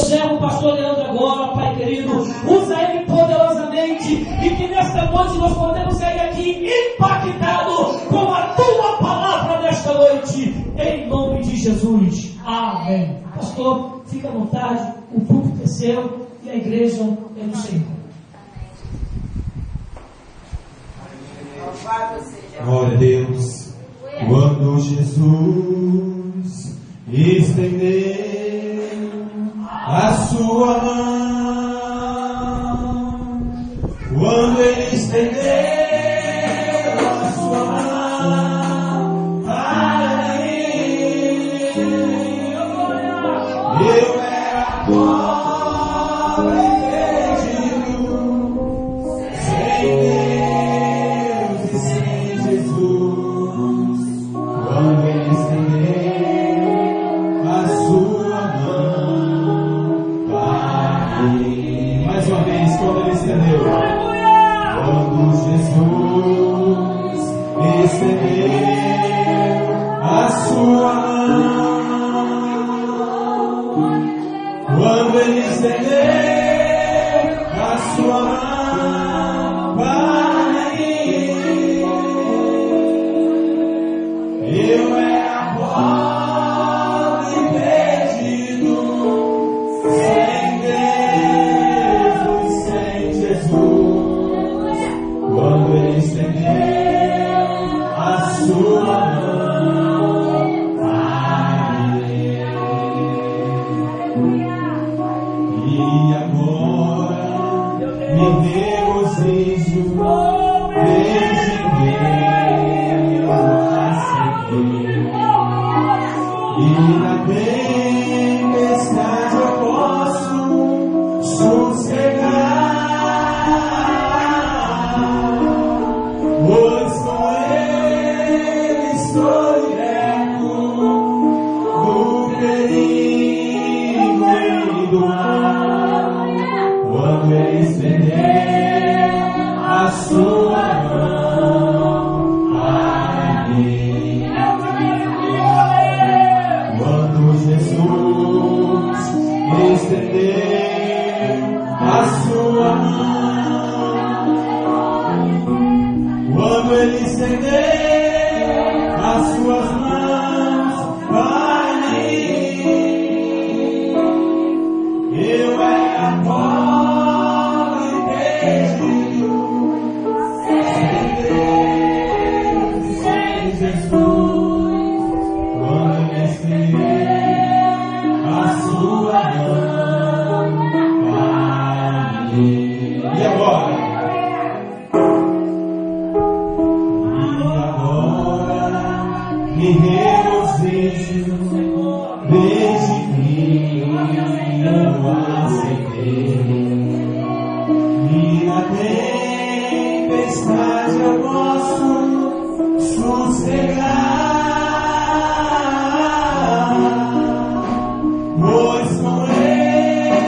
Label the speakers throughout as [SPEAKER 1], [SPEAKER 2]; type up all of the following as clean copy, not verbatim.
[SPEAKER 1] servo, o pastor Leandro agora, Pai querido, usa ele poderosamente, e que nesta noite nós podemos sair aqui impactados com a tua palavra nesta noite, em nome de Jesus. Amém. Pastor, fica à vontade, o púlpito é seu e a igreja é do Senhor.
[SPEAKER 2] Glória a Deus. Quando Jesus estendeu a sua mão, quando ele estendeu a sua mão para mim, eu era pobre e perdido, sem Deus e sem Jesus. Quando ele estendeu a sua mão para mim. Mais uma vez, quando ele estendeu. Quando Jesus estendeu a sua mão. Quando ele estendeu a sua mão para mim, eu era pobre e perdido, sem Deus e sem Jesus. Quando ele estendeu a sua mão para mim. E agora me regozijo, desde Deus aceitei. E na tempestade eu posso sossegar, pois com ele estou liberto do perigo e do mal. Quando ele estendeu a sua mão para mim. Quando Jesus estendeu a sua mão, quando ele estendeu as suas mãos para mim, eu era pobre e perdido, sem Deus e sem Jesus. Quando ele estendeu a sua mão para mim. E agora? E agora me regozijo, desde que eu aceitei. E na tempestade eu posso sossegar, pois com ele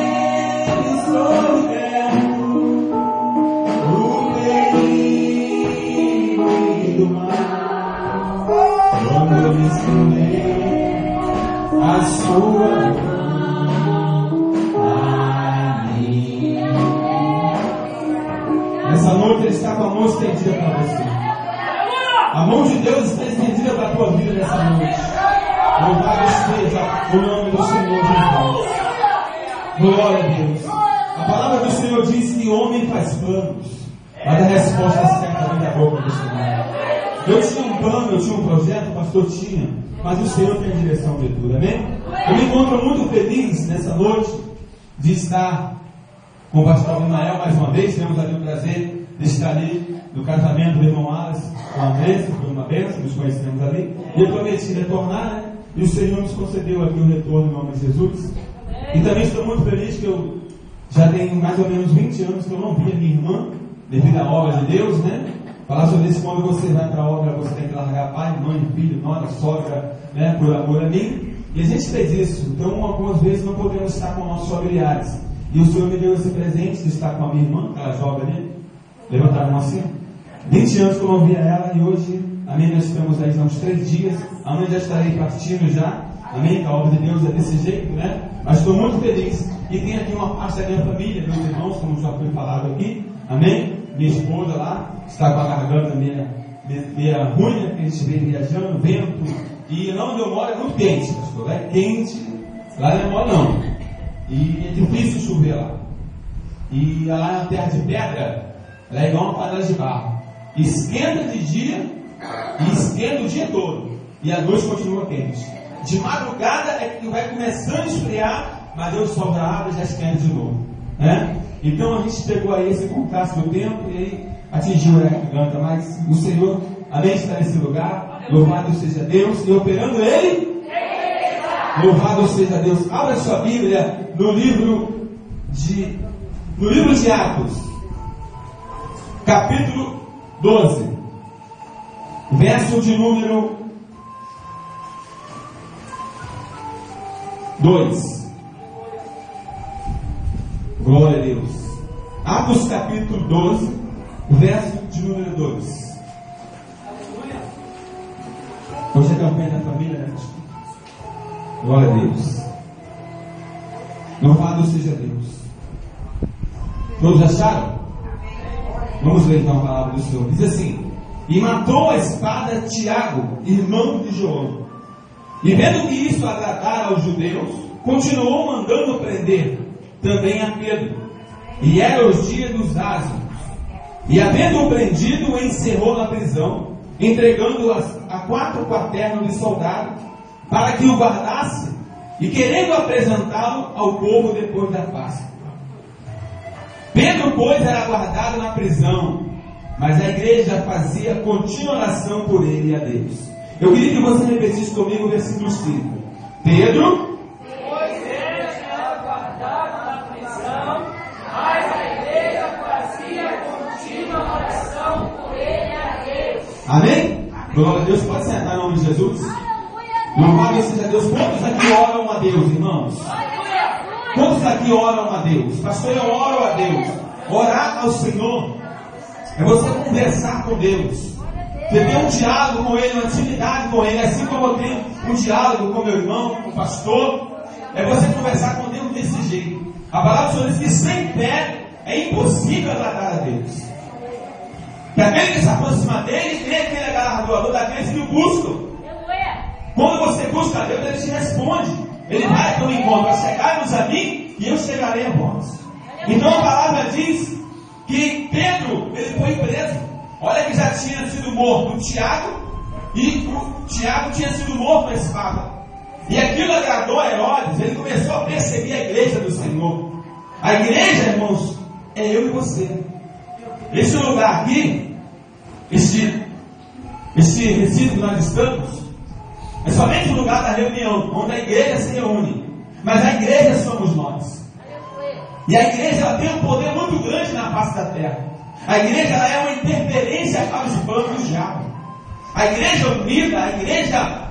[SPEAKER 2] estou liberto do perigo e do mal. Quando eu me estendei a sua mão para mim. Nessa noite ele está com a mão estendida para você. A mão de Deus está estendida para a tua vida nessa noite. Louvado esteja o nome do Senhor Jesus. Glória a Deus. A palavra do Senhor diz que o homem faz planos, mas a resposta certa vem da boca do Senhor. Eu tinha um plano, eu tinha um projeto, o pastor tinha, mas o Senhor tem a direção de tudo, amém? Eu me encontro muito feliz nessa noite de estar com o pastor Ismael mais uma vez. Tivemos ali o prazer de estar ali no casamento do irmão Alas com a Andressa, foi uma bênção, nos conhecemos ali. E eu prometi retornar, né? E o Senhor nos concedeu aqui o retorno em nome de Jesus. E também estou muito feliz que eu já tenho mais ou menos 20 anos que eu não vi a minha irmã, devido à obra de Deus, né? Falar sobre isso, quando você vai para a obra, você tem que largar pai, mãe, filho, nora, sogra, né? Por amor a mim. E a gente fez isso. Então, algumas vezes não podemos estar com nossos familiares. E o Senhor me deu esse presente de estar com a minha irmã, que ela joga ali. Levanta a mão assim. 20 anos que eu não via ela, e hoje, amém, nós estamos aí há uns 3 dias. Amanhã já estarei partindo já. Amém? A obra de Deus é desse jeito, né? Mas estou muito feliz. E tem aqui uma parte da minha família, meus irmãos, como já foi falado aqui. Amém? Minha esposa lá está com a garganta meia ruim, né? Que a gente vem viajando, vento. E lá onde eu moro é muito quente, pastor. Lá é quente, lá não é mole não. E é difícil chover lá. E lá na terra de pedra, ela é igual uma panela de barro. Esquenta de dia e esquenta o dia todo. E a noite continua quente. De madrugada é que vai começando a esfriar, mas Deus solta a água e já esquenta de novo. Né? Então a gente pegou aí esse contraste do tempo e aí atingiu a garganta. Mas o Senhor, amém, está nesse lugar. Louvado seja Deus. E operando Ele, louvado seja Deus. Abra sua Bíblia no livro de Atos, capítulo 12, verso de número 2. Glória a Deus. Atos capítulo 12, verso de número 2. Hoje é a campanha da família, né? Glória a Deus. Louvado seja Deus. Todos acharam? Vamos ler então a palavra do Senhor. Diz assim: e matou a espada Tiago, irmão de João. E vendo que isso agradara aos judeus, continuou mandando prender também a Pedro. E eram os dias dos ázimos. E havendo-o prendido, o encerrou na prisão, entregando-o a 4 quaternos de soldado, para que o guardasse, e querendo apresentá-lo ao povo depois da Páscoa. Pedro, pois, era guardado na prisão, mas a igreja fazia contínua oração por ele e a Deus. Eu queria que você repetisse comigo o versículo 5. Pedro,
[SPEAKER 1] pois ele era guardado na prisão, mas a igreja fazia contínua oração por ele e a Deus.
[SPEAKER 2] Amém? Glória a Deus. Pode sentar em nome de Jesus. Louvado seja Deus. Quantos aqui oram a Deus, irmãos? Quantos aqui oram a Deus? Pastor, eu oro a Deus. Orar ao Senhor é você conversar com Deus. Você tem um diálogo com Ele, uma intimidade com Ele. Assim como eu tenho um diálogo com meu irmão, com o pastor. É você conversar com Deus desse jeito. A palavra do Senhor diz que sem fé é impossível agradar a Deus. Que aquele que se aproxima dele, tem aquele galardoador daqueles que o buscam. Quando você busca a Deus, Ele te responde. Ele vai para o encontro. Chegai-vos a mim e eu chegarei a vós. Então a palavra diz que Pedro, ele foi preso. Olha que já tinha sido morto o Tiago, e o Tiago tinha sido morto a espada. E aquilo agradou a Herodes. Ele começou a perseguir a igreja do Senhor. A igreja, irmãos, é eu e você. Esse lugar aqui, esse recinto que nós estamos, é somente o lugar da reunião, onde a igreja se reúne. Mas a igreja somos nós. E a igreja ela tem um poder muito grande na face da terra. A igreja ela é uma interferência para os planos do diabo. A igreja unida,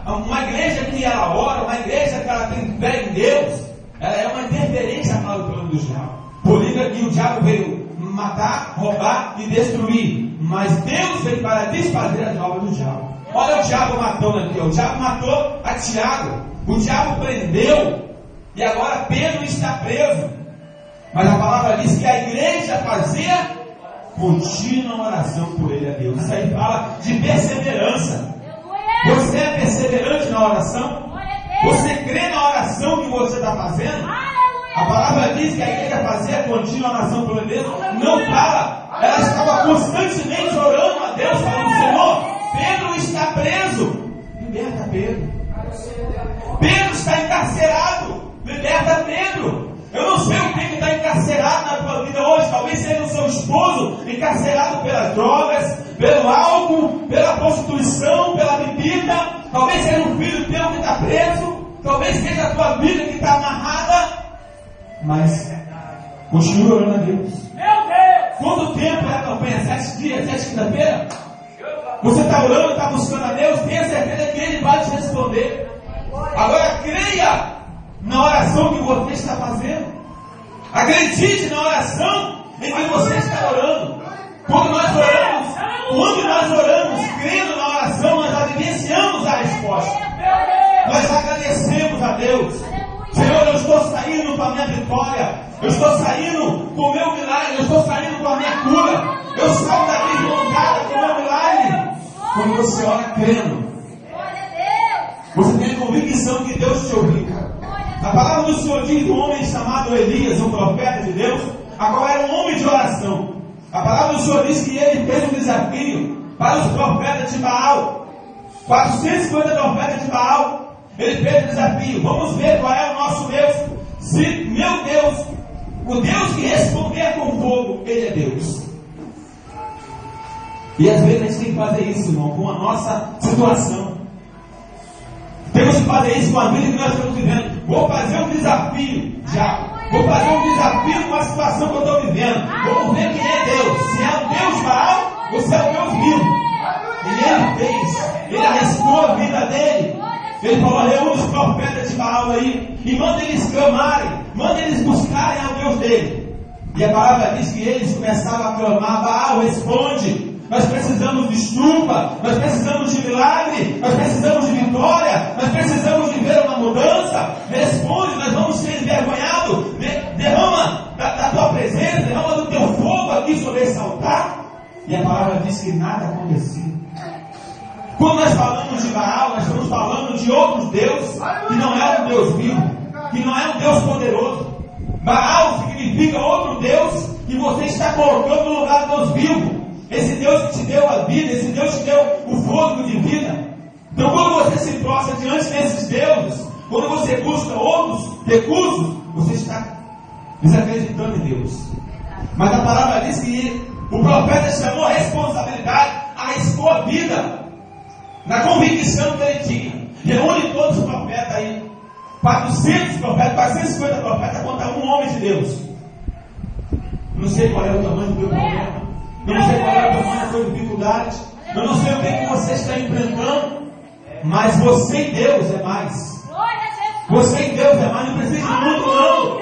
[SPEAKER 2] uma igreja que ela ora, uma igreja que ela tem fé em Deus, ela é uma interferência para o plano do diabo. Por isso que o diabo veio matar, roubar e destruir. Mas Deus veio para desfazer as obras do diabo. Olha o diabo matando aqui. O diabo matou a Tiago. O diabo prendeu. E agora Pedro está preso. Mas a palavra diz que a igreja fazia contínua oração por ele a Deus. Isso aí fala de perseverança. Você é perseverante na oração? Você crê na oração que você está fazendo? A palavra diz que a igreja fazia contínua oração por Deus. Não para. Ela estava constantemente orando a Deus, falando: Senhor, Pedro está preso. Liberta Pedro. Pedro está encarcerado. Liberta Pedro. Eu não sei o que está encarcerado na tua vida hoje. Talvez seja o seu esposo encarcerado pelas drogas, pelo álcool, pela prostituição, pela bebida. Talvez seja um filho teu que está preso. Talvez seja a tua vida que está amarrada. Mas continue orando a Deus. Quanto tempo é a campanha? 7 dias, 7 quinta-feira? Você está orando, está buscando a Deus, tenha certeza que Ele vai te responder. Agora creia na oração que você está fazendo. Acredite na oração em que você está orando. Quando nós oramos, crendo na oração, nós vivenciamos a resposta. Nós agradecemos a Deus. Senhor, eu estou saindo com a minha vitória. Eu estou saindo com o meu milagre. Eu estou saindo com a minha cura. Eu saio daqui encontrada com o meu milagre. Quando você ora crendo, você tem a convicção que Deus te ouviu. A palavra do Senhor diz do homem chamado Elias, um profeta de Deus, a qual era um homem de oração. A palavra do Senhor diz que ele fez um desafio para os profetas de Baal. 450 profetas de Baal. Ele fez o desafio. Vamos ver qual é o nosso Deus. Se meu Deus, o Deus que responder com fogo, Ele é Deus. E às vezes a gente tem que fazer isso, irmão, com a nossa situação. Temos que fazer isso com a vida que nós estamos vivendo. Vou fazer um desafio já. Vou fazer um desafio com a situação que eu estou vivendo. Vamos ver quem é Deus. Se é o Deus Baal ou se é o Deus vivo. E ele fez. Ele arriscou a vida dele. Ele falou: reúne os profetas de Baal aí e manda eles clamarem, manda eles buscarem ao Deus dele. E a palavra diz que eles começaram a clamar: Baal, responde. Nós precisamos de estufa, nós precisamos de milagre, nós precisamos de vitória, nós precisamos de ver uma mudança. Responde, nós vamos ser envergonhados. Derrama da tua presença, derrama do teu fogo aqui sobre esse altar. E a palavra diz que nada aconteceu. Quando nós falamos de Baal, nós estamos falando de outros deuses, que não é um Deus vivo, que não é um Deus poderoso. Baal significa outro Deus que você está colocando no lugar do Deus vivo. Esse Deus que te deu a vida, esse Deus que te deu o fogo de vida. Então quando você se prostra diante desses deuses, quando você busca outros recursos, você está desacreditando em Deus. Mas a palavra diz que o profeta chamou a responsabilidade, arriscou a vida, na convicção que ele tinha. Reúne todos os profetas aí. 400 profetas, 450 profetas contra um homem de Deus. Não sei qual é o tamanho do teu problema. Eu não sei qual é o tamanho da tua dificuldade. Eu não sei o que você está enfrentando. Mas você e Deus é mais. Você e Deus é mais. Não precisa de muito não.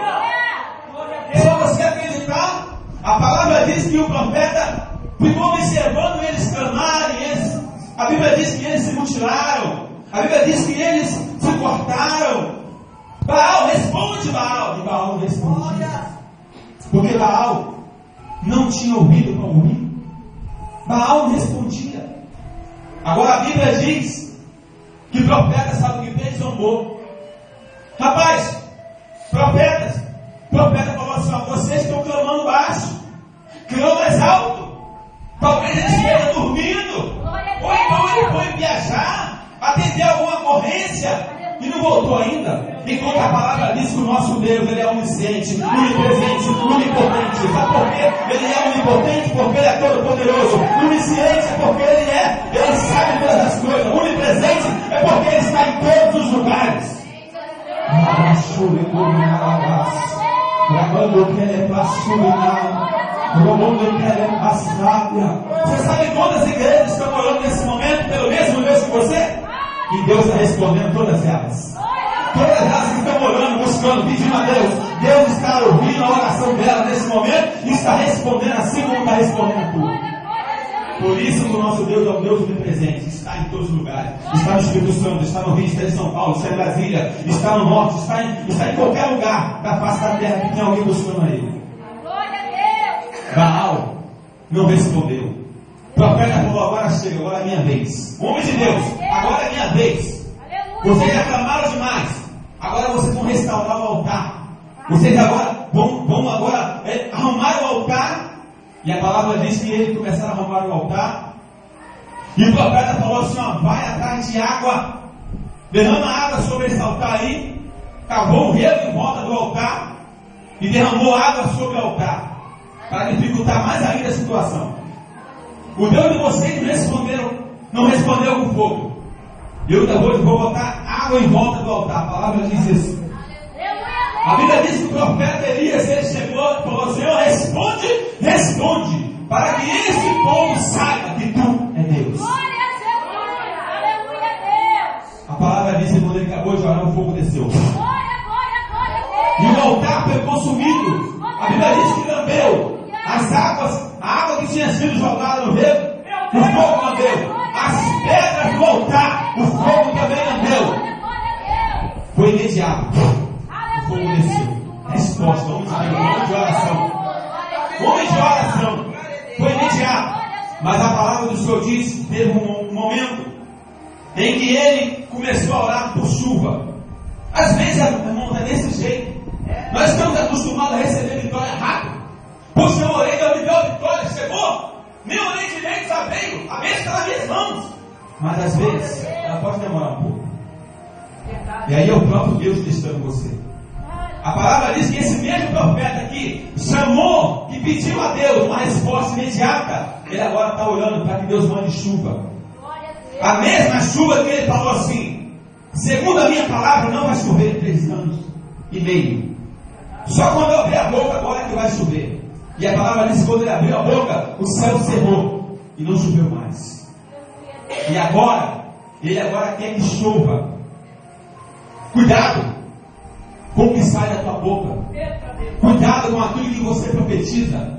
[SPEAKER 2] Só você acreditar. A palavra diz que o profeta ficou observando eles clamarem. A Bíblia diz que eles se mutilaram. A Bíblia diz que eles se cortaram. Baal, responde, Baal. E Baal não respondia. Porque Baal não tinha ouvido para ouvir. Baal não respondia. Agora a Bíblia diz que o profeta, sabe o que fez? Zombou. Rapaz, profeta falou assim: ó, vocês estão clamando baixo, clamam mais alto. Talvez ele esteja dormindo. Ou então ele foi viajar, atender alguma ocorrência e não voltou ainda. Enquanto a palavra diz que o nosso Deus, ele é onisciente, onipresente, onipotente. Sabe por quê? Ele é onipotente porque ele é todo poderoso. Onisciente é porque ele sabe todas as coisas. Onipresente é porque ele está em todos os lugares. Você sabe quantas igrejas estão orando nesse momento pelo mesmo Deus que você? E Deus está respondendo todas elas. Todas elas que estão orando, buscando, pedindo a Deus. Deus está ouvindo a oração dela nesse momento e está respondendo assim como está respondendo a tua. Por isso que o nosso Deus é um Deus onipresente. Está em todos os lugares. Está no Espírito Santo, está no Rio, está em São Paulo, está em Brasília, está no Norte, está em qualquer lugar da face da terra que tem alguém buscando a Ele. Baal não respondeu. O profeta falou: agora chega, agora é a minha vez. Homem de Deus, agora é a minha vez. Vocês reclamaram demais. Agora vocês vão restaurar o altar. Vocês agora vão arrumar o altar. E a palavra diz que eles começaram a arrumar o altar. E o profeta falou assim: ó, vai atrás de água, derrama água sobre esse altar aí. Cavou um rego em volta do altar e derramou água sobre o altar, para dificultar mais ainda a situação. O Deus de vocês não respondeu com fogo. Eu vou botar água em volta do altar. A palavra diz isso. A Bíblia diz que o profeta Elias, ele chegou e falou: Senhor, responde, para que esse povo saiba que tu é Deus. A palavra diz que quando ele acabou de orar, o fogo desceu. E o altar foi consumido. A Bíblia diz que lambeu as águas, a água que tinha sido jogada no rego, o fogo lambeu. As pedras do altar, o fogo também lambeu. Foi imediato. aqui, um homem de oração. Homem de oração. Foi imediato. Mas a palavra do Senhor diz que teve um momento em que ele começou a orar por chuva. Às vezes, irmão, é desse jeito. Nós estamos acostumados a receber vitória rápido. Poxa, eu orei, Deus me deu a vitória, chegou. Nem orei direito, já veio. A bênção está nas minhas mãos. Mas às vezes, ela pode demorar um pouco. E aí é o próprio Deus testando você. A palavra diz que esse mesmo profeta aqui chamou e pediu a Deus uma resposta imediata. Ele agora está orando para que Deus mande chuva. A mesma chuva que ele falou assim: segundo a minha palavra, não vai chover em 3 anos e meio. Só quando eu abrir a boca agora que vai chover. E a palavra diz que quando ele abriu a boca, o céu cerrou e não choveu mais. E agora, ele agora quer que chova. Cuidado com o que sai da tua boca. Cuidado com aquilo que você profetiza.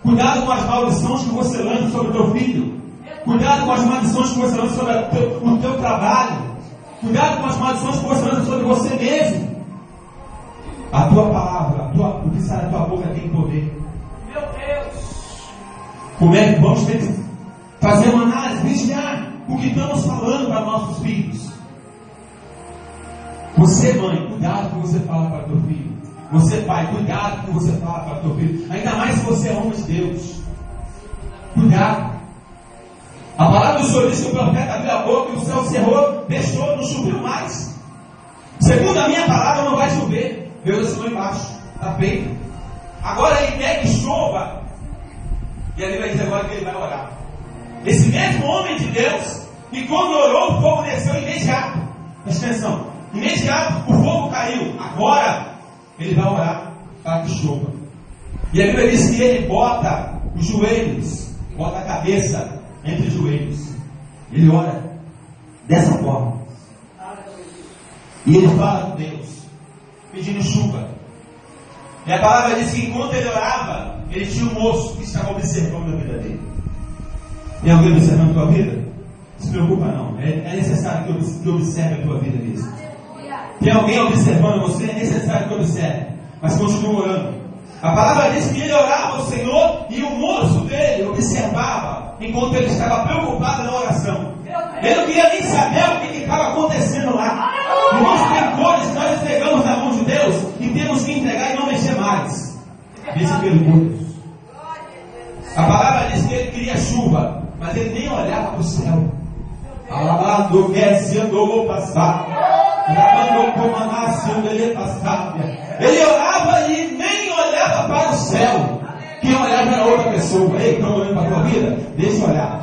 [SPEAKER 2] Cuidado com as maldições que você lança sobre o teu filho. Cuidado com as maldições que você lança sobre o teu trabalho. Cuidado com as maldições que você lança sobre você mesmo. A tua palavra, o que sai da tua boca tem poder.
[SPEAKER 1] Meu Deus!
[SPEAKER 2] Como é que vamos ter que fazer uma análise, vigiar o que estamos falando para nossos filhos? Você, mãe, cuidado com o que você fala para o teu filho. Você, pai, cuidado com o que você fala para o teu filho. Ainda mais se você é homem de Deus. Cuidado. A palavra do Senhor diz que o profeta abriu a boca e o céu cerrou, deixou, não choveu mais. Segundo a minha palavra, não vai chover. Deus assinou embaixo. Está feito. Agora ele quer que chova. E ele vai dizer agora que ele vai orar. Esse mesmo homem de Deus, que quando orou, o fogo desceu imediato. Presta atenção. Imediato, o fogo caiu. Agora, ele vai orar para que chova. E a Bíblia diz que ele bota os joelhos, bota a cabeça entre os joelhos. Ele ora dessa forma. E ele fala com Deus, pedindo chuva. E a palavra diz que enquanto ele orava, ele tinha um moço que estava observando a vida dele. Tem alguém observando a tua vida? Não se preocupa não. É necessário que observe a tua vida mesmo. Tem alguém observando você? É necessário que observe. Mas continua orando. A palavra diz que ele orava ao Senhor e o moço dele observava enquanto ele estava preocupado na oração. Ele não queria nem saber o que estava acontecendo lá. Irmãos, tem coisas que nós entregamos na mão de Deus e temos que entregar e não mexer mais. Deixa pelo Deus. A palavra diz que ele queria chuva, mas ele nem olhava para o céu. Alabado quer se andou passar. Ele orava e nem olhava para o céu. Quem olhava era outra pessoa. Ei, estão olhando para a tua vida? Deixa eu olhar.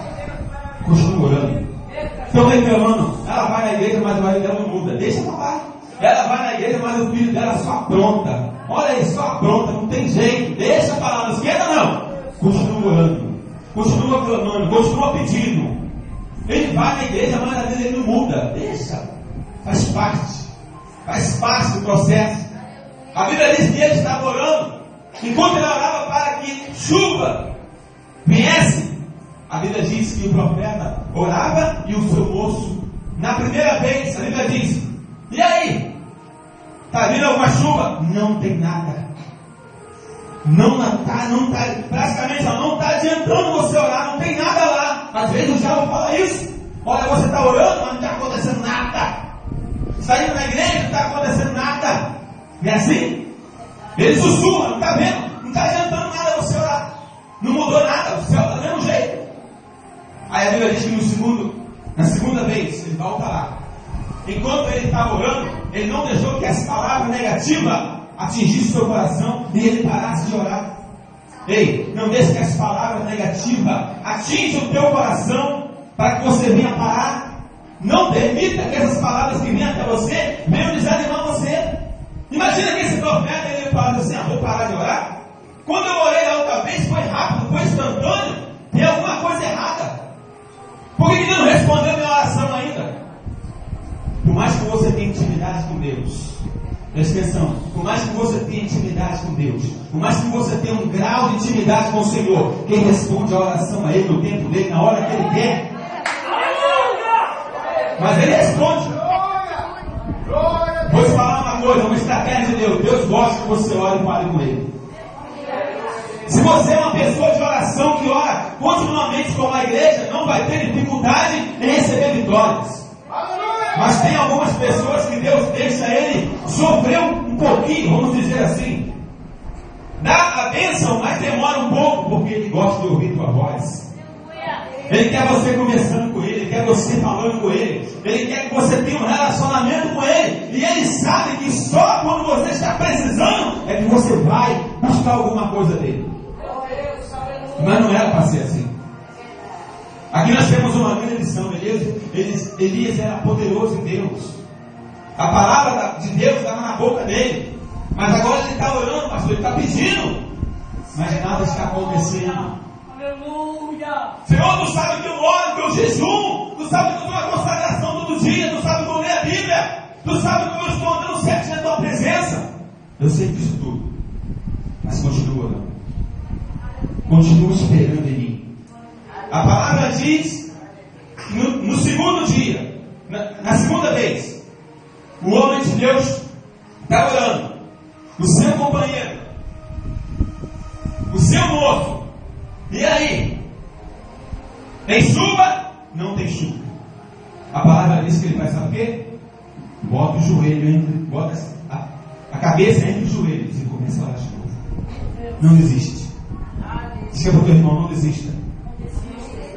[SPEAKER 2] Continua orando. Estão reclamando. Ela vai na igreja, mas o marido dela não muda. Deixa para lá. Ela vai na igreja, mas o filho dela só apronta. Olha aí, só apronta, não tem jeito. Deixa para lá, não esquenta não. Continua orando. Continua clamando. Continua pedindo. Ele vai na igreja, mas a vida ele não muda. Deixa. Faz parte do processo. A Bíblia diz que ele estava orando, enquanto ele orava para que chuva viesse. A Bíblia diz que o profeta orava e o seu moço, na primeira vez, a Bíblia diz: e aí? Está vindo alguma chuva? Não tem nada. Praticamente não está adiantando você orar, não tem nada lá. Às vezes o diabo fala isso. Olha, você está orando, mas não está acontecendo nada. Saindo na igreja, não está acontecendo nada. Não é assim? Ele sussurra, não está vendo? Não está adiantando nada você orar. Não mudou nada, o céu está do mesmo jeito. Aí a Bíblia diz que na segunda vez, ele volta lá. Enquanto ele estava orando, ele não deixou que as palavras negativas atingissem seu coração e ele parasse de orar. Ei, não deixe que as palavras negativas atinjam o teu coração para que você venha parar. Não permita que essas palavras que vêm até você venham desanimar você. Imagina que esse profeta ele fala assim: vou parar de orar. Quando eu orei a outra vez, foi rápido, foi instantâneo. Tem alguma coisa errada. Por que ele não respondeu a minha oração ainda? Por mais que você tenha intimidade com Deus, presta atenção, por mais que você tenha intimidade com Deus, por mais que você tenha um grau de intimidade com o Senhor, quem responde a oração a Ele no tempo dele, na hora que Ele quer. Mas Ele responde. Vou te falar uma coisa, uma estratégia de Deus. Deus gosta que você ore e fale com Ele. Se você é uma pessoa de oração que ora continuamente com a igreja, não vai ter dificuldade em receber vitórias. Mas tem algumas pessoas que Deus deixa ele sofrer um pouquinho, vamos dizer assim. Dá a bênção, mas demora um pouco, porque Ele gosta de ouvir tua voz. Ele quer você conversando com Ele, Ele quer você falando com Ele, Ele quer que você tenha um relacionamento com Ele. E Ele sabe que só quando você está precisando é que você vai buscar alguma coisa dEle. Mas não era para ser assim. Aqui nós temos uma grande lição. Elias era poderoso em Deus. A palavra de Deus estava na boca dele. Mas agora ele está orando, pastor, ele está pedindo. Mas nada está acontecendo.
[SPEAKER 1] Aleluia!
[SPEAKER 2] Senhor, tu sabe que eu oro, que eu jejum. Tu sabe que eu estou na consagração todo dia. Tu sabe que eu leio a Bíblia. Tu sabe que eu estou andando sempre na tua presença. Eu sei disso tudo. Mas continua orando. Continua esperando em mim. A palavra diz que no segundo dia, na segunda vez, o homem de Deus está orando. O seu companheiro, o seu moço. E aí? Tem chuva? Não tem chuva. A palavra diz que ele faz, sabe o quê? Bota o joelho bota a cabeça entre os joelhos e começa a orar de novo. Não desiste. Diga para o teu irmão, não desista.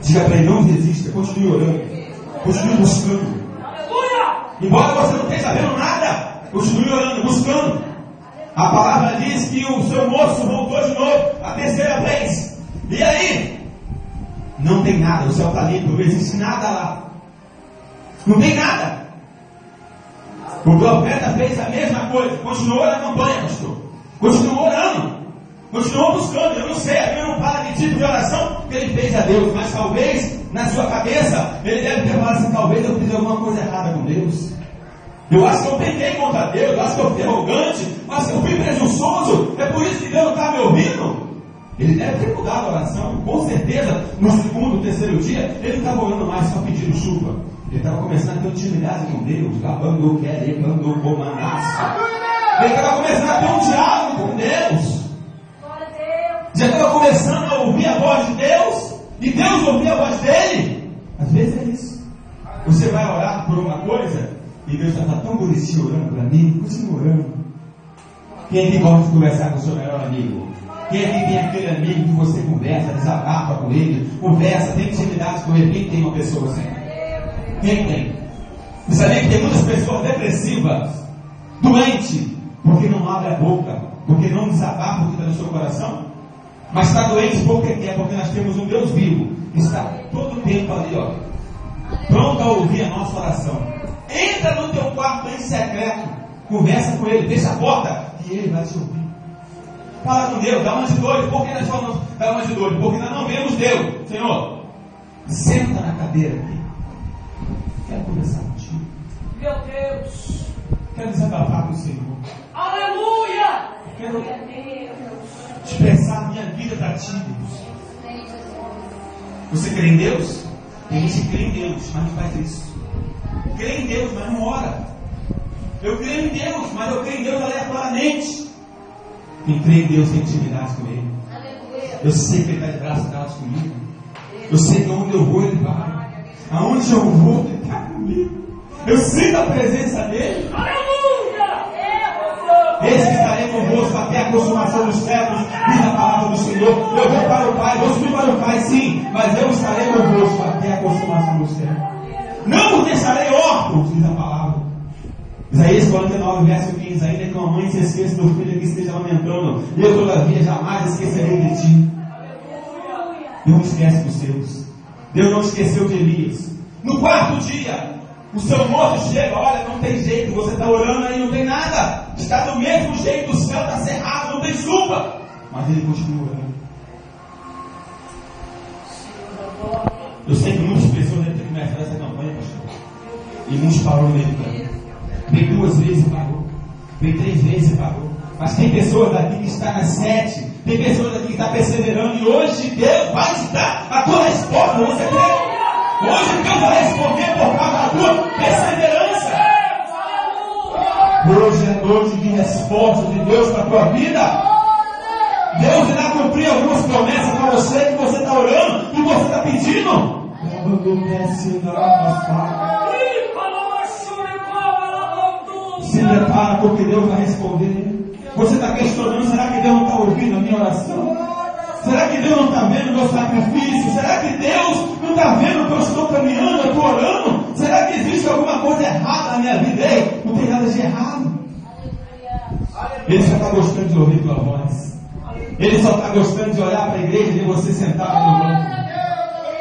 [SPEAKER 2] Diga para ele, não desista. Continue orando. Continue buscando. Embora você não esteja vendo nada, continue orando, buscando. A palavra diz que o seu moço voltou de novo, a terceira vez. E aí? Não tem nada, o céu está limpo, não existe nada lá. Não tem nada. O profeta fez a mesma coisa, continuou na campanha, pastor. Continuou orando. Continuou buscando. Eu não sei, a Bíblia não fala que tipo de oração que ele fez a Deus, mas talvez na sua cabeça ele deve ter falado assim: talvez eu fiz alguma coisa errada com Deus. Eu acho que eu pequei contra Deus, eu acho que eu fui arrogante, eu acho que eu fui presunçoso. É por isso que Deus não está me ouvindo. Ele deve ter mudado a oração, com certeza. No segundo, terceiro dia, ele não estava orando mais só pedindo chuva. Ele estava começando a ter intimidade com Deus. Lavando o querer, lavando o comanaço. Ele estava começando a ter um diálogo com Deus. Já estava começando a ouvir a voz de Deus, e Deus ouvia a voz dele. Às vezes é isso. Você vai orar por uma coisa, e Deus já está tão bonitinho orando para mim, continua orando. Quem é que gosta de conversar com o seu melhor amigo? Quem é que tem aquele amigo que você conversa, desabafa com ele, conversa, tem intimidade com ele? Quem tem uma pessoa assim? Quem tem? Você sabia que tem muitas pessoas depressivas, doentes, porque não abre a boca, porque não desabafa o que está no seu coração? Mas está doente porque quer, porque nós temos um Deus vivo, que está todo o tempo ali, ó, pronto a ouvir a nossa oração. Entra no teu quarto em secreto, conversa com ele, fecha a porta, e ele vai te ouvir. Fala com Deus, dá uma de doido. Por que nós falamos dá uma de doido? Porque nós não vemos Deus. Senhor, senta na cadeira aqui. Quero conversar contigo.
[SPEAKER 1] Meu Deus.
[SPEAKER 2] Quero desabafar com o Senhor.
[SPEAKER 1] Aleluia.
[SPEAKER 2] Quero expressar a minha vida para ti, Deus. Você crê em Deus? Tem gente que crê em Deus, mas não faz isso. Crê em Deus, mas não ora. Eu creio em Deus, mas eu creio em Deus aleatoriamente. Quem crê em Deus tem intimidade com Ele. Eu sei que Ele está de braços dados comigo. Eu sei que onde eu vou Ele vai. Aonde eu vou Ele está comigo. Eu sinto a presença dEle. Eis que estarei convosco até a consumação dos séculos, diz a palavra do Senhor. Eu vou para o Pai, vou subir para o Pai, sim, mas eu estarei convosco até a consumação dos séculos. Não vos deixarei órfãos, diz a palavra. Isaías 49, verso 15. Ainda que uma mãe se esqueça do filho que esteja lamentando, eu todavia jamais esquecerei de ti. Deus não esquece dos seus. Deus não esqueceu de Elias. No quarto dia, o seu moço chega: olha, não tem jeito, você está orando aí, não tem nada, está do mesmo jeito, o céu está cerrado, não tem chuva. Mas ele continua orando. Eu sei que muitas pessoas devem ter começado essa campanha, pastor, e muitos pararam no meio do caminho. Veio 2 vezes e parou, veio 3 vezes e parou. Mas tem pessoas daqui que estão nas 7, tem pessoas daqui que estão perseverando, e hoje Deus vai te dar a tua resposta. Você crê? Hoje Deus vai responder por causa da tua perseverança. Hoje é noite de resposta de Deus para a tua vida. Deus irá cumprir algumas promessas para você que você está orando, que você está pedindo. Se prepara, porque Deus vai responder. Você está questionando, será que Deus não está ouvindo a minha oração? Será que Deus não está vendo o meu sacrifício? Será que Deus não está vendo que eu estou caminhando, eu estou orando? Será que existe alguma coisa errada na minha vida? Ei, não tem nada de errado. Ele só está gostando de ouvir tua voz. Ele só está gostando de olhar para a igreja e de você sentado no banco.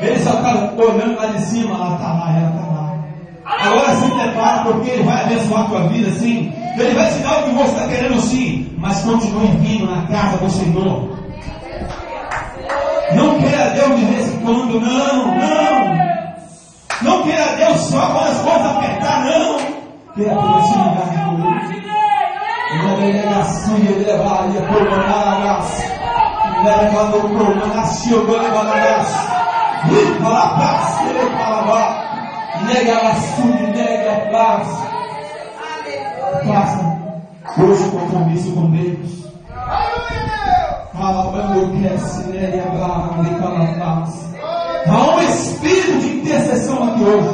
[SPEAKER 2] Ele só está olhando lá de cima, ela está lá, ela está lá. Agora se prepara, porque Ele vai abençoar a tua vida, sim. Ele vai te dar o que você está querendo, sim. Mas continue vindo na casa do Senhor. Não queira Deus de vez em quando, não. Não queira Deus só quando as coisas apertar, não. Queira por esse lugar de Deus. Faça hoje compromisso com Deus. Há um espírito de intercessão aqui hoje.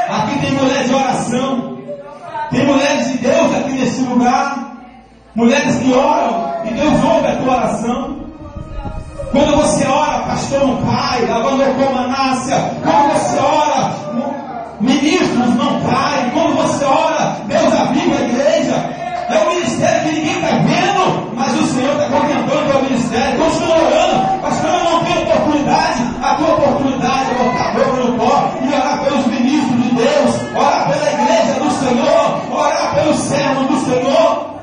[SPEAKER 2] Aqui tem mulher de oração. Tem mulheres de Deus aqui nesse lugar. Mulheres que oram e Deus ouve a tua oração. Quando você ora, pastor não cai, abandonou Manácia. Quando você ora, ministros não caem. Quando você ora, Deus aviva a igreja. É um ministério que ninguém está vendo, mas o Senhor está comentando o ministério. Continua orando, pastor, eu não tenho oportunidade. A tua oportunidade é botar a boca no pó e orar pelos ministros de Deus, orar pela igreja do Senhor, orar pelo servo do Senhor.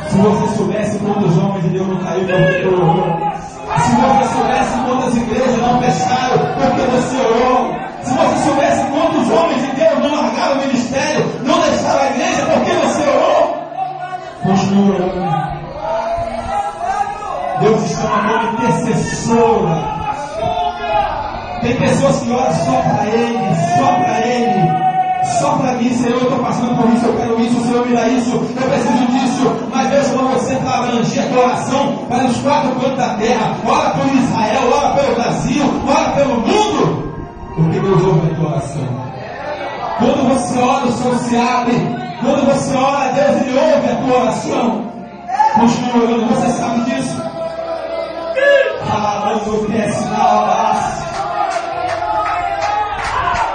[SPEAKER 2] Se você soubesse quantos homens de Deus não caíram porque orou. Se você soubesse quantas igrejas não fecharam porque você orou. Se você soubesse quantos homens de Deus não largaram o ministério, não deixaram a igreja porque você orou. Continua orando. Deus te chama como intercessora. Tem pessoas que oram só para Ele, só para Ele. Só para mim, Senhor, eu estou passando por isso, eu quero isso, o Senhor me dá isso, eu preciso disso. Mas Deus falou você para abranger a tua oração para os quatro cantos da terra. Ora por Israel, ora pelo Brasil, ora pelo mundo. Porque Deus ouve a tua oração. Quando você ora, o céu se abre. Quando você ora, Deus Ele ouve a tua oração. Continua orando, você sabe disso?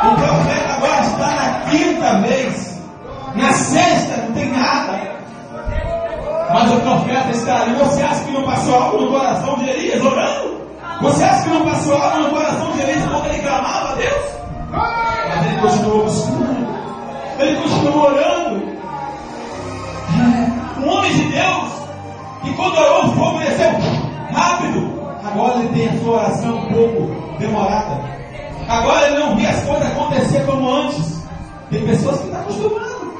[SPEAKER 2] O profeta agora está na quinta vez. Na sexta não tem nada. Mas o profeta está ali. Você acha que não passou algo no coração de Elias orando? Você acha que não passou algo no coração de Elias quando ele clamava a Deus? Mas ele continuou buscando. Ele continuou orando. Um homem de Deus que quando orou o fogo desceu rápido. Agora ele tem a sua oração um pouco demorada. Agora ele não vê as coisas acontecer como antes. Tem pessoas que estão acostumando.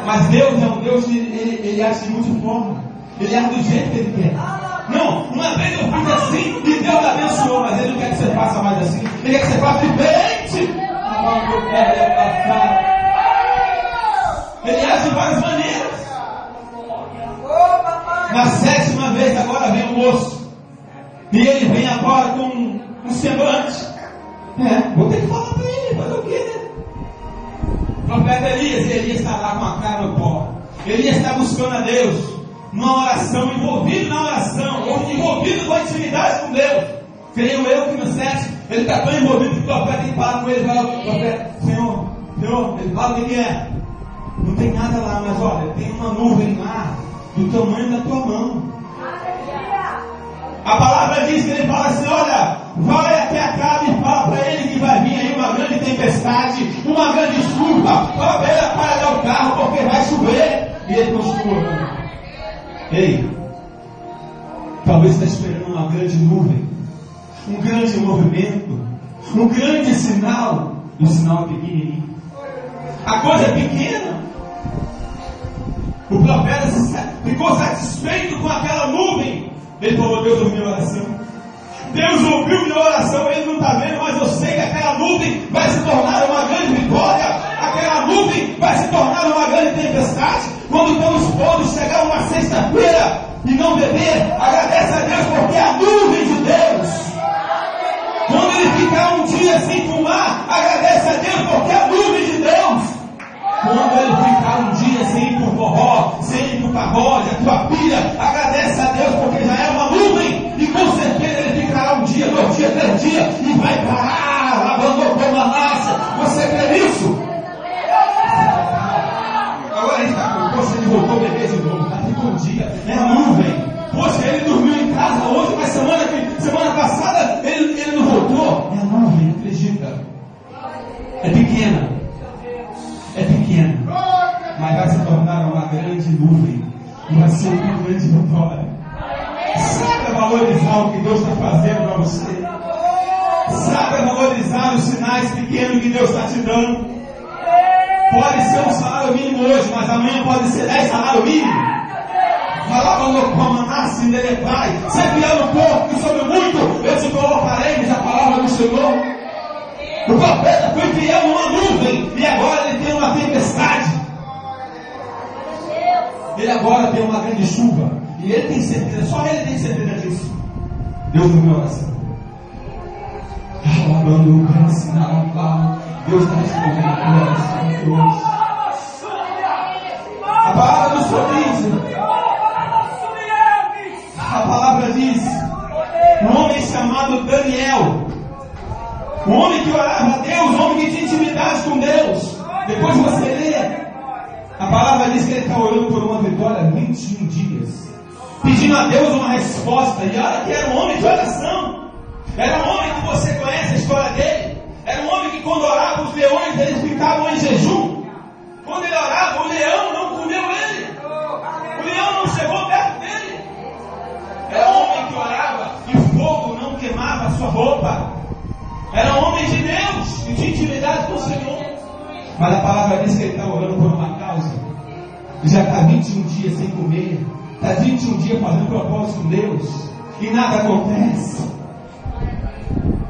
[SPEAKER 2] Mas Deus é um Deus que ele age de multiforme. Ele age do jeito que Ele quer. Não, uma vez eu fiz assim e Deus abençoou, mas Ele não quer que você faça mais assim. Ele quer que você faça diferente. Ele age de várias maneiras. Na sétima vez agora vem o moço. E ele vem agora com um semblante. Vou ter que falar para ele, fazer o quê? O profeta Elias está lá com a cara no pó. Elias está buscando a Deus, numa oração, envolvido na oração, ou envolvido com a intimidade com Deus. Creio eu que no 7, ele está tão envolvido que o profeta tem que falar com ele, fala, profeta, Senhor, ele fala o que é? Não tem nada lá, mas olha, tem uma nuvem lá, do tamanho da tua mão. A palavra diz que ele fala assim, olha, vai até a casa e fala para ele que vai vir aí uma grande tempestade, uma grande chuva, para ver a parar o carro porque vai chover. E ele continua. Ei, talvez você está esperando uma grande nuvem, um grande movimento, um grande sinal, e o sinal é pequenininho. A coisa é pequena. O profeta ficou satisfeito com aquela nuvem. Ele falou, Deus ouviu minha oração. Deus ouviu minha oração. Ele não está vendo, mas eu sei que aquela nuvem vai se tornar uma grande vitória. Aquela nuvem vai se tornar uma grande tempestade. Quando estamos todos chegar uma sexta-feira e não beber, agradece a Deus porque é a nuvem de Deus. Quando ele ficar um dia sem fumar, agradece a Deus porque é a nuvem de Deus. Quando ele ficar um dia sem ir pro forró, sem ir pro pagode, a tua filha, agradece a Deus porque já é uma nuvem. E com certeza ele ficará um dia, 2 dias, 3 dias e vai parar, lavando como a massa. Você crê nisso? Agora ele está, poxa, ele voltou a beber de novo, tá ficou um dia, é a nuvem. Poxa, ele dormiu em casa hoje, mas semana passada ele não voltou. É a nuvem, acredita? É pequena. É pequena, mas vai se tornar uma grande nuvem, vai ser uma grande vitória. Saiba valorizar o que Deus está fazendo para você. Saiba valorizar os sinais pequenos que Deus está te dando. Pode ser um salário mínimo hoje, mas amanhã pode ser 10 salários mínimos. Sempre no pouco e sobre muito, eu te colocarei, diz a palavra do Senhor. O profeta foi fiel numa nuvem e agora ele tem uma tempestade. Ele agora tem uma grande chuva. E ele tem certeza, só ele tem certeza disso. Deus ouviu a oração. Alabando o grande sinal, Deus está respondendo a tua oração. A palavra nos diz, a palavra diz, um homem chamado Daniel, um homem que orava a Deus, um homem que tinha intimidade com Deus. Depois você lê, a palavra diz que ele está orando por uma vitória 21 dias, pedindo a Deus uma resposta. E olha que era um homem de oração, era um homem que você conhece a história dele, era um homem que quando orava os leões eles ficavam em jejum. Quando ele orava, o leão não comeu ele, o leão não chegou perto dele. Era um homem que orava e o fogo não queimava a sua roupa. Era um homem de Deus e de intimidade com o Senhor. Mas a palavra diz que ele está orando por uma causa. Já está 21 dias sem comer, está 21 dias fazendo propósito com Deus e nada acontece.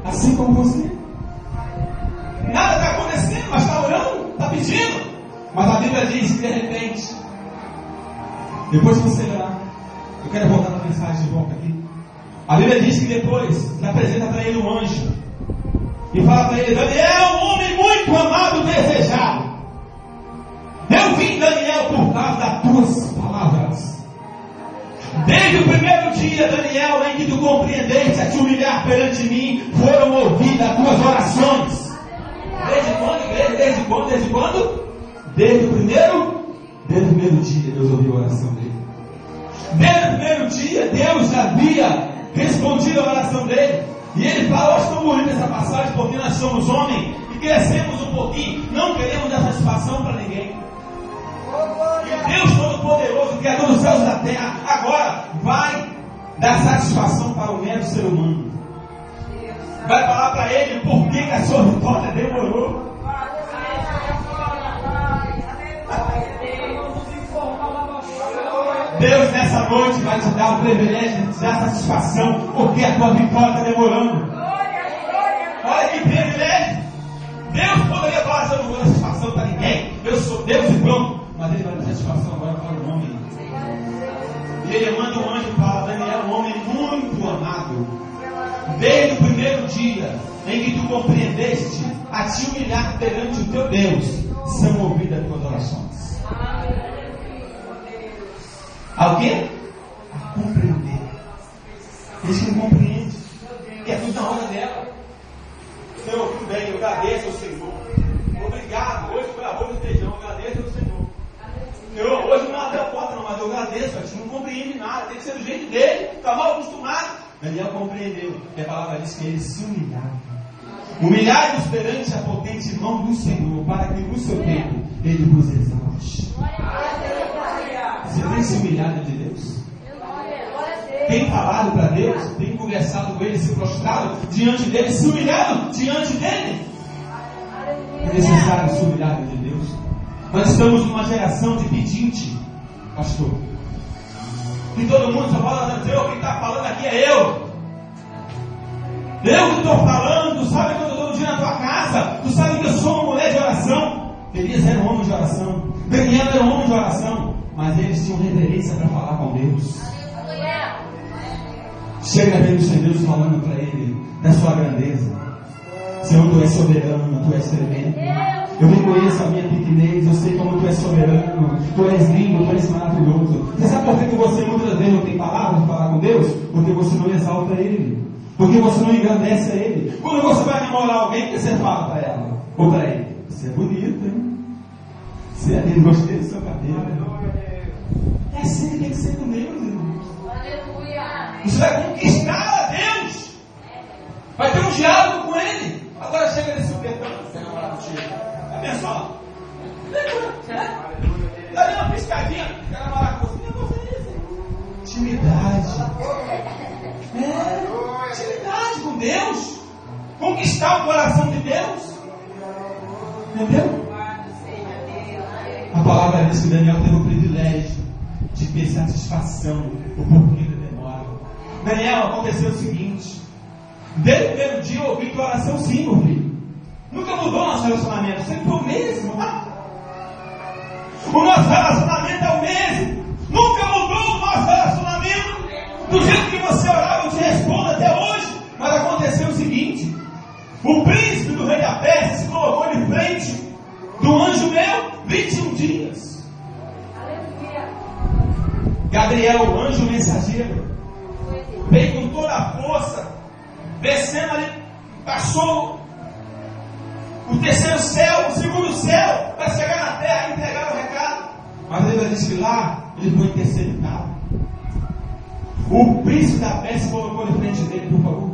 [SPEAKER 2] Assim como você. Nada está acontecendo, mas está orando, está pedindo. Mas a Bíblia diz que de repente, depois que você orar, eu quero voltar na mensagem de volta aqui. A Bíblia diz que depois apresenta para ele um anjo e fala para ele: Daniel, um homem muito amado, desejado. Eu vim, Daniel, por causa das tuas palavras. Desde o primeiro dia, Daniel, em que tu compreendeste a te humilhar perante mim, foram ouvidas as tuas orações. Desde quando, igreja? Desde quando? Desde quando? Desde o primeiro dia, Deus ouviu a oração dele. Desde o primeiro dia, Deus havia respondido a oração dele. E ele fala: eu estou bonito essa passagem porque nós somos homens e crescemos um pouquinho, não queremos dar satisfação para ninguém. E Deus Todo-Poderoso, Criador dos céus e da terra, agora vai dar satisfação para o mero ser humano. Vai falar para ele por que a sua vitória demorou. Deus nessa noite vai te dar o privilégio de te dar satisfação porque a tua vitória está demorando. Olha que privilégio. Deus poderia falar: eu não vou dar satisfação para ninguém, eu sou Deus e pronto. Mas ele vai dar satisfação agora para o homem. E ele manda um anjo e fala: Daniel, um homem muito amado, desde o primeiro dia em que tu compreendeste a te humilhar perante o teu Deus, são ouvidas as tuas orações. Alguém? A compreender. Eles que não compreendem. E é tudo na hora dela. Senhor, tudo bem, eu agradeço ao Senhor. Obrigado. Hoje foi arroz e feijão, eu agradeço ao Senhor. Senhor, hoje não abriu a porta, não, mas eu agradeço. A gente não compreende nada, tem que ser do jeito dele, está mal acostumado. Daniel compreendeu. E a palavra diz que ele se humilhava. Humilhai-vos perante a potente mão do Senhor, para que no seu tempo ele vos exalte. Você tem se humilhado de Deus? Tem falado para Deus? Tem conversado com Ele, se prostrado diante dEle, se humilhado diante dEle? É necessário se humilhar de Deus. Nós estamos numa geração de pedinte, pastor. E todo mundo só fala: Deus, quem está falando aqui é eu. Eu que estou falando, tu sabe que eu estou todo dia na tua casa, tu sabe que eu sou uma mulher de oração. Queria Elias era um homem de oração, Daniel era um homem de oração, mas eles tinham reverência para falar com Deus. Chega vendo o Deus falando para ele da sua grandeza. Senhor, tu és soberano, tu és tremendo. Eu reconheço a minha pequenez, eu sei como tu és soberano, tu és lindo, tu és maravilhoso. Você sabe por que você muitas vezes não tem palavras para falar com Deus? Porque você não exalta Ele, porque você não engrandece a Ele. Quando você vai namorar alguém, o que você fala para ela ou para ele? Você é bonito, hein? Você é lindo, gostei do seu cabelo. É assim que tem que ser com Deus, irmãos. Você vai conquistar a Deus, vai ter um diálogo com Ele. Agora chega nesse supetão, você namorar contigo. Pensou? Dá uma piscadinha, quer namorar com você? Intimidade. Intimidade com Deus. Conquistar o coração de Deus. Entendeu? A palavra diz que Daniel teve o privilégio de ter satisfação o porquê da demora. Daniel, aconteceu o seguinte: desde o primeiro dia eu ouvi tua oração, sim, meu filho. Nunca mudou o nosso relacionamento, sempre foi o mesmo. O nosso relacionamento é o mesmo. Nunca mudou o nosso relacionamento. Do jeito que você orava, eu te respondo até hoje. Mas aconteceu o seguinte: o príncipe do rei da Pérsia se colocou de frente do anjo meu 21 dias. Gabriel, o anjo mensageiro, veio com toda a força, descendo ali, passou o terceiro céu, o segundo céu, para chegar na terra e entregar o recado. Mas a Bíblia diz que lá ele foi interceptado. O príncipe da Pérsia colocou de frente dele, por favor.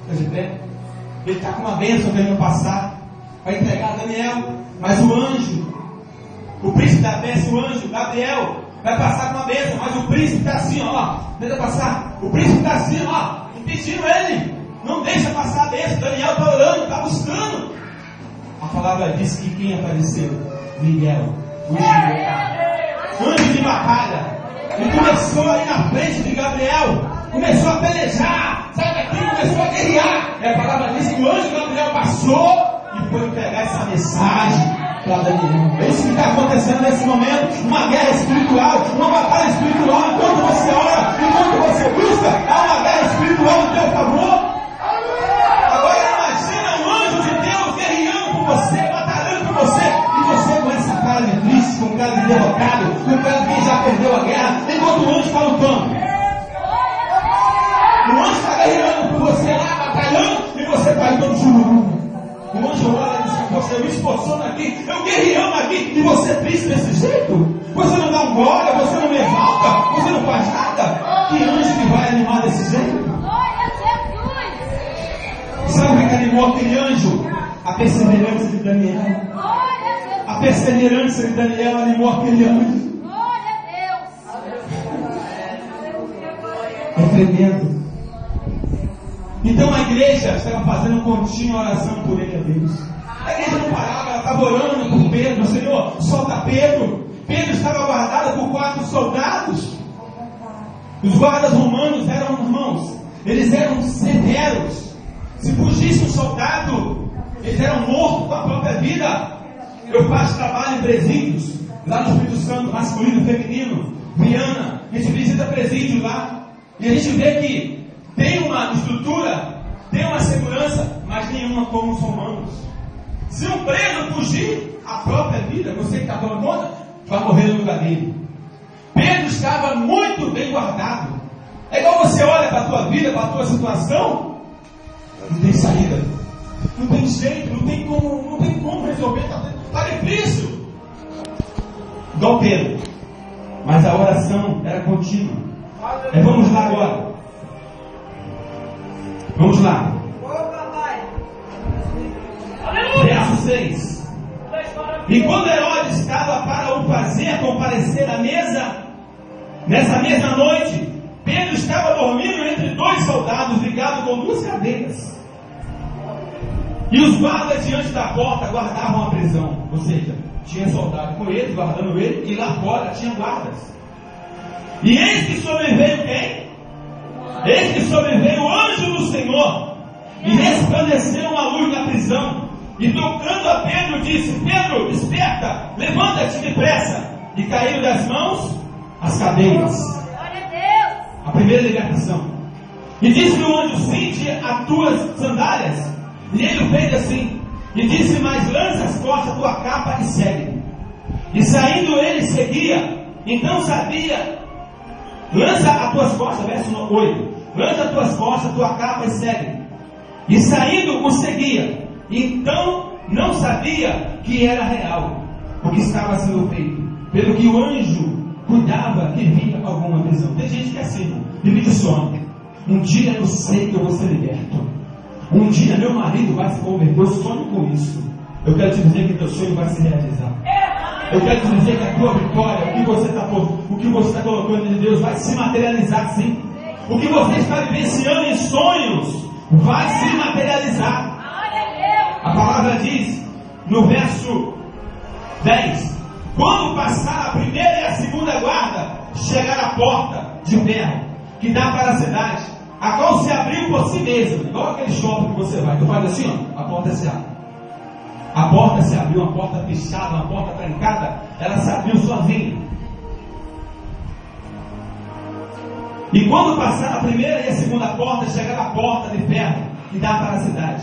[SPEAKER 2] Fica de pé. Ele está com uma bênção querendo passar, vai entregar a Daniel. Mas o anjo, o príncipe da Pérsia, o anjo, Gabriel, vai passar com uma bênção. Mas o príncipe está assim, ó, tenta passar. O príncipe está assim, ó, impedindo ele. Não deixa passar a bênção. Daniel está orando, está buscando. A palavra diz que quem apareceu? Miguel, o anjo de batalha. E começou aí na frente de Gabriel. Começou a pelejar. Sai daqui, começou a guerrear. E a palavra diz que o anjo Gabriel passou e foi entregar essa mensagem para Daniel. É isso que está acontecendo nesse momento. Uma guerra espiritual, uma batalha espiritual. Enquanto você ora, enquanto você busca, há uma guerra espiritual no teu favor. Você, batalhando por você, e você com essa cara de triste, com cara de derrotado, com cara de quem já perdeu a guerra, enquanto o anjo está lutando. O anjo está guerreando por você lá, batalhando, e você está aí todo chururu. O anjo olha e diz: poxa, eu me esforçando aqui, eu guerreando aqui, e você triste desse jeito? Você não dá um glória, você não me exalta, você não faz nada? Que anjo que vai animar desse jeito? Sabe o que animou aquele anjo? A perseverança de Daniel. A perseverança de Daniel animou aquele anjo. É tremendo. Então a igreja estava fazendo contínua oração por ele a Deus. A igreja não parava, ela estava orando por Pedro. Senhor, solta Pedro. Pedro estava guardado por 4 soldados. Os guardas romanos eram irmãos. Eles eram severos. Se fugisse um soldado, eles eram mortos com a própria vida. Eu faço trabalho em presídios, lá no Espírito Santo, masculino e feminino, Viana. A gente visita presídio lá, e a gente vê que tem uma estrutura, tem uma segurança, mas nenhuma como os romanos. Se um preso fugir, a própria vida, você que está tomando conta, vai morrer no lugar dele. Pedro estava muito bem guardado. É igual você olha para a tua vida, para a tua situação, não tem saída. Não tem jeito, não tem como resolver, está difícil. Igual Pedro. Mas a oração era contínua. Vamos lá agora. Vamos lá. Verso 6. E quando Herodes estava para o fazer comparecer à mesa, nessa mesma noite, Pedro estava dormindo entre 2 soldados ligados com 2 cadeias. E os guardas diante da porta guardavam a prisão. Ou seja, tinha soldado com eles, guardando ele, e lá fora tinha guardas. E eis que sobreveio quem? Eis que sobreveio o anjo do Senhor, e resplandeceu uma luz na prisão. e tocando a Pedro, disse: Pedro, desperta, levanta-te depressa. E caíram das mãos as cadeias. A primeira libertação. E disse-lhe o anjo: cinge as tuas sandálias. E ele fez assim. E disse: mas lança as costas a tua capa e segue. E saindo ele seguia. Então sabia. Lança as tuas costas, verso 8. Lança as tuas costas a tua capa e segue. E saindo o seguia. Então não sabia que era real o que estava sendo feito, pelo que o anjo cuidava que via alguma visão. Tem gente que é assim, vive de sonho. Um dia eu sei que eu vou ser liberto. Um dia meu marido vai se converter. Eu sonho com isso. Eu quero te dizer que teu sonho vai se realizar. Eu quero te dizer que a tua vitória, o que você está colocando em Deus, vai se materializar sim. O que você está vivenciando em sonhos vai se materializar. A palavra diz no verso 10: quando passar a primeira e a segunda guarda, chegar à porta de ferro que dá para a cidade, a qual se abriu por si mesma, igual aquele shopping que você vai, tu faz assim, ó, a porta se abre. A porta se abriu, uma porta fechada, uma porta trancada, ela se abriu sozinha. E quando passar a primeira e a segunda porta, chegar à porta de ferro que dá para a cidade,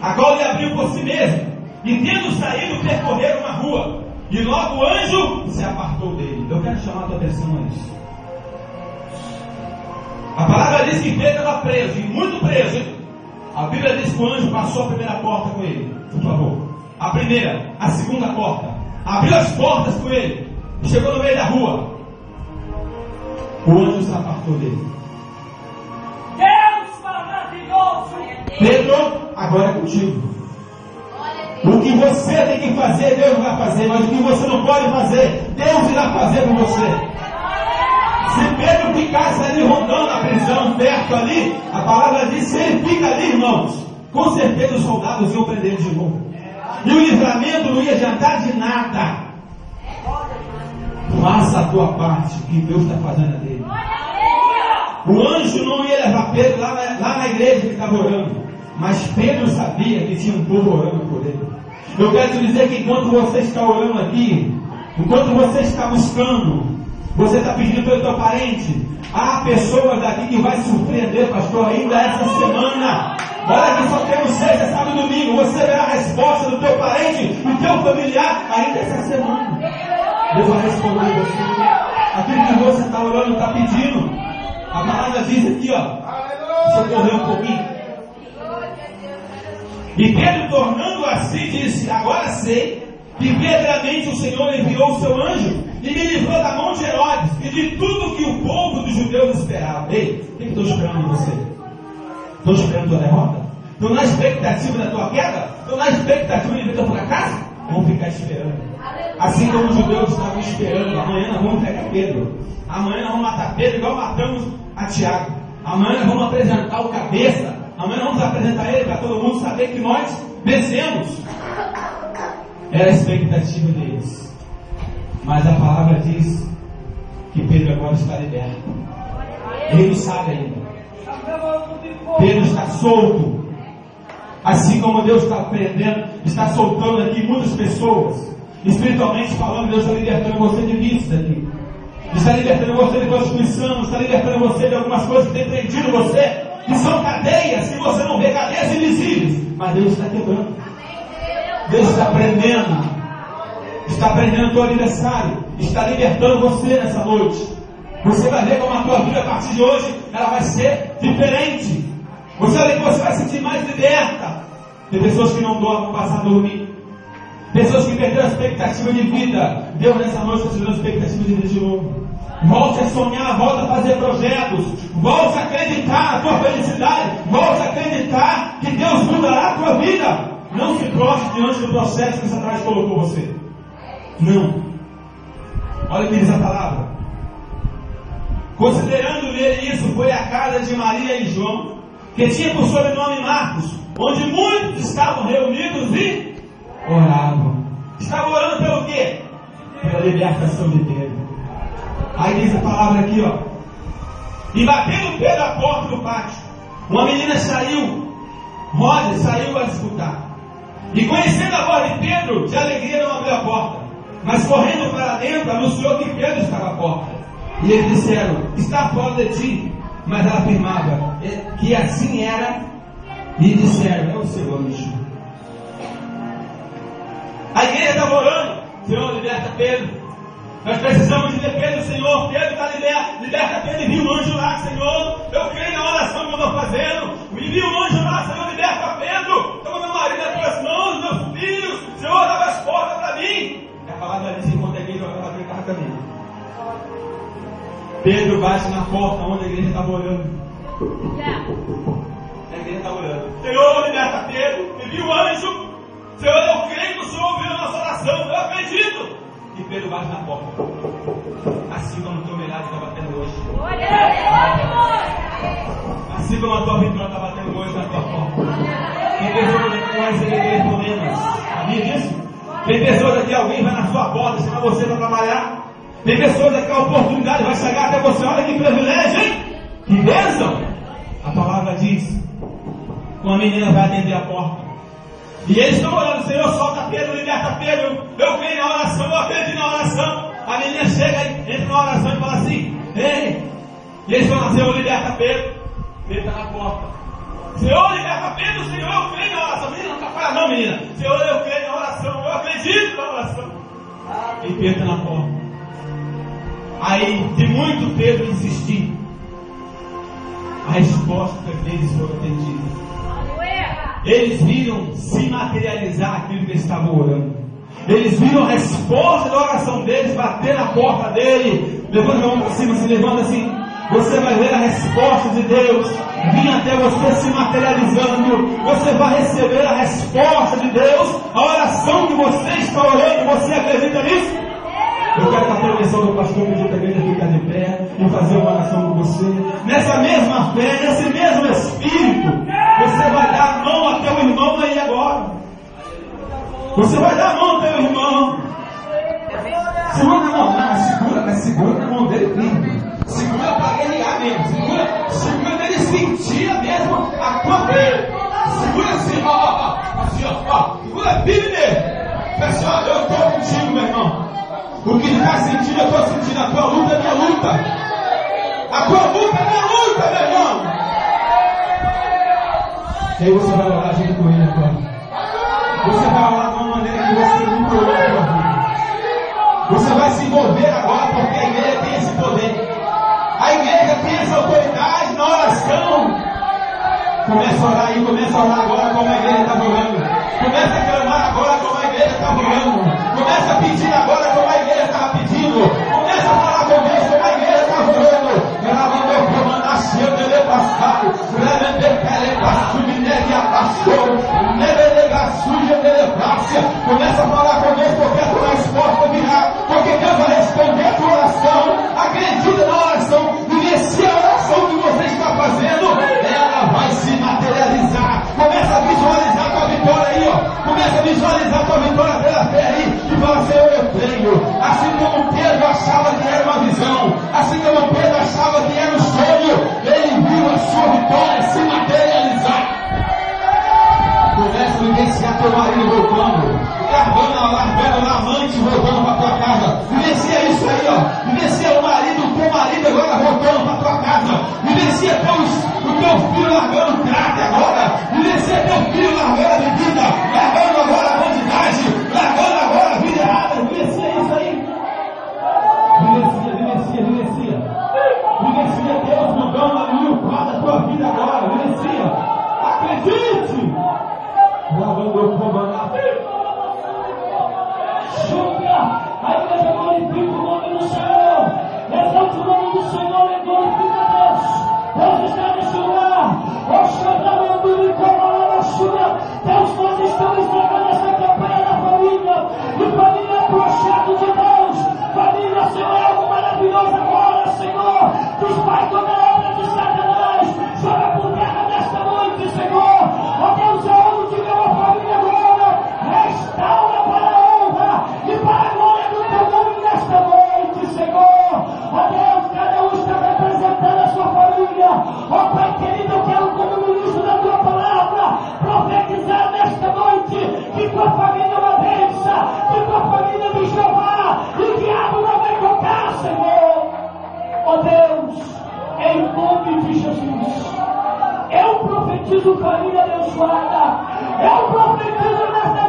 [SPEAKER 2] a qual lhe abriu por si mesmo, e tendo saído, percorreram uma rua, e logo o anjo se apartou dele. Eu quero chamar a tua atenção a isso. A palavra diz que Pedro estava preso, e muito preso, hein? A Bíblia diz que o anjo passou a primeira porta com ele. Por favor. A primeira, a segunda porta. Abriu as portas com ele. Chegou no meio da rua. O anjo se apartou dele.
[SPEAKER 1] Deus maravilhoso!
[SPEAKER 2] Pedro, agora é contigo. O que você tem que fazer, Deus vai fazer. Mas o que você não pode fazer, Deus irá fazer por você. Se Pedro ficasse ali rondando a prisão, perto ali, a palavra diz: se ele fica ali, irmãos, com certeza os soldados iam prender ele de novo. E o livramento não ia adiantar de nada. Faça a tua parte, que Deus está fazendo a dele. O anjo não ia levar Pedro lá na igreja que estava orando, mas Pedro sabia que tinha um povo orando por ele. Eu quero te dizer que enquanto você está orando aqui, enquanto você está buscando, você está pedindo pelo teu parente, há pessoas daqui que vai surpreender, pastor, ainda essa semana. Olha que só temos sexta, sábado e domingo. Você verá a resposta do teu parente, do teu familiar, ainda essa semana. Deus vai responder você. Aquilo que você está orando, está pedindo. A palavra diz aqui, ó. Deixa eu correr um pouquinho. E Pedro, tornando assim, disse: agora sei que verdadeiramente o Senhor enviou o seu anjo e me livrou da mão de Herodes e de tudo que o povo dos judeus esperava. Ei, o que estou esperando de você? Estou esperando tua derrota? Estou na expectativa da tua queda? Estou na expectativa de ver teu fracasso? Vamos ficar esperando. Assim como os judeus estavam esperando: amanhã nós vamos pegar Pedro, amanhã nós vamos matar Pedro igual matamos a Tiago, amanhã nós vamos apresentar o cabeça, amanhã nós vamos apresentar ele para todo mundo saber que nós vencemos. Era a expectativa deles. Mas a palavra diz que Pedro agora está liberto. Ele não sabe ainda. Pedro está solto. Assim como Deus está prendendo, está soltando aqui muitas pessoas. Espiritualmente falando, Deus está libertando você de vícios aqui. Está libertando você de prostituição. Está libertando você de algumas coisas que têm prendido você, que são cadeias que você não vê, cadeias invisíveis. Mas Deus está quebrando. Deus está prendendo o teu aniversário, está libertando você nessa noite. Você vai ver como a tua vida a partir de hoje ela vai ser diferente. Você vai ver que você vai se sentir mais liberta. Tem pessoas que não dormem, passam a dormir. Pessoas que perderam a expectativa de vida. Deus nessa noite está te dando expectativa de vida de novo. Volte a sonhar, volte a fazer projetos, volte a acreditar na tua felicidade, volte a acreditar que Deus mudará a tua vida. Não se prostre diante do processo que Satanás colocou você. Não. Olha o que diz a palavra. Considerando nele isso, foi a casa de Maria e João, que tinha por sobrenome Marcos, onde muitos estavam reunidos e oravam. Estavam orando pelo quê? Pela libertação de Pedro. Aí diz a palavra aqui, ó. E batendo o pé da porta do pátio, uma menina saiu, Rosa saiu a escutar. E conhecendo a voz de Pedro, de alegria não abriu a porta, mas correndo para dentro, anunciou que Pedro estava à porta. E eles disseram: está fora de ti. Mas ela afirmava que assim era, e disseram: é o seu anjo. A igreja estava orando: Senhor, liberta Pedro. Nós precisamos de ver Pedro, Senhor. Pedro está liberta Pedro. Envia um anjo lá, Senhor. Eu creio na oração que eu estou fazendo. Envia um anjo lá, Senhor, liberta Pedro. Toma meu marido nas tuas mãos, meus filhos. Senhor, abre as portas para mim. E a palavra disse: enquanto a igreja estava estava caminhando, Pedro bate na porta onde a igreja estava orando. A igreja estava orando: Senhor, liberta Pedro. Envia um anjo. Senhor, eu creio que o Senhor ouviu a nossa oração. Eu acredito. E Pedro bate na porta, assim como o teu milagre está batendo hoje, assim como a tua vitória está batendo hoje na tua porta. Tem pessoas aqui que vai receber problemas, sabia disso? Tem pessoas aqui, alguém vai na sua porta chamar você para trabalhar. Tem pessoas aqui, a oportunidade vai chegar até você. Olha que privilégio, hein? Que bênção! A palavra diz: uma menina vai atender a porta. E eles estão orando: Senhor, solta Pedro, liberta Pedro. Eu creio na oração, eu acredito na oração. A menina chega, entra na oração e fala assim: ei. E eles falam: Senhor, liberta Pedro. Pedro está na porta. Senhor, liberta Pedro, Senhor, eu creio na oração. Menina, não atrapalha não, menina. Senhor, eu creio na oração, eu acredito na oração. E Pedro está na porta. Aí, de muito Pedro insistir, a resposta deles foi atendida. Eles viram se materializar aquilo que eles estavam orando. Eles viram a resposta da oração deles bater na porta dele. Levanta a mão para cima, se levanta assim. Você vai ver a resposta de Deus vir até você se materializando. Você vai receber a resposta de Deus, a oração que você está orando. Você acredita nisso? Eu quero que a permissão do pastor pedir para a igreja ficar de pé e fazer uma oração com você. Nessa mesma fé, nesse mesmo espírito, você vai dar a mão a teu irmão aí agora. Você vai dar a mão ao teu irmão. Segura na mão, mas segura na mão dele firme. Segura para ele ir mesmo. Segura para ele sentir mesmo a tua fé. Segura assim, assim, ó. Segura firme mesmo. Pessoal, eu estou contigo, meu irmão. O que está sentindo, eu estou sentindo. A tua luta é minha luta. A tua luta é minha luta, meu irmão. E aí você vai orar junto com ele agora. Você vai orar de uma maneira que você nunca orou na sua vida. Você vai se envolver agora, porque a igreja tem esse poder. A igreja tem essa autoridade na oração. Começa a orar aí, começa a orar agora como a igreja está orando. Começa a clamar agora como a igreja está orando. Começa a pedir agora como a igreja estava pedindo. Começa a falar com Deus como a igreja está orando. Gravando o comando, nasceu, dele passado. Começa a falar com Deus, porque a tua resposta virá, porque Deus vai responder a tua oração. Acredita na oração, e se a oração que você está fazendo, ela vai se materializar. Começa a visualizar a tua vitória aí, ó. Começa a visualizar a tua vitória pela fé aí, e fala: Senhor, eu creio. Assim como Pedro achava que era uma visão, assim como Pedro achava que era um sonho, ele viu a sua vitória se materializar. Começa a vivenciar teu marido voltando, largando a amante voltando para tua casa. Vivencia isso aí, ó. Vivencia o teu marido agora voltando para tua casa. Vivencia o teu filho largando o crack agora. Vivencia teu filho largando a bebida, largando agora a bandidagem, largando agora a vida errada. Vivencia isso aí. Vivencia. Vivencia Deus mudando ali o quadro da tua vida agora. Vivencia. Acredite. Lavando o comando. Chuta! A igreja glorifica o nome do Senhor. Exalte o nome do Senhor e glorifica a Deus. Deus está nesse lugar. Deus, nós estamos entregando essa campanha da família. E família é projeto de Deus. Família, Senhor, é algo maravilhoso agora, Senhor. Desfaz toda a obra de Satanás. Joga por terra nesta noite, Senhor. Ó Deus, é hora de ver a família agora. Restaura para a honra e para a glória do teu nome nesta noite, Senhor. Ó Deus, cada um está representando a sua família. Ó Pai querido, eu quero, como ministro da tua palavra, profetizar nesta noite
[SPEAKER 1] profetizo família abençoada. Eu profetizo nessa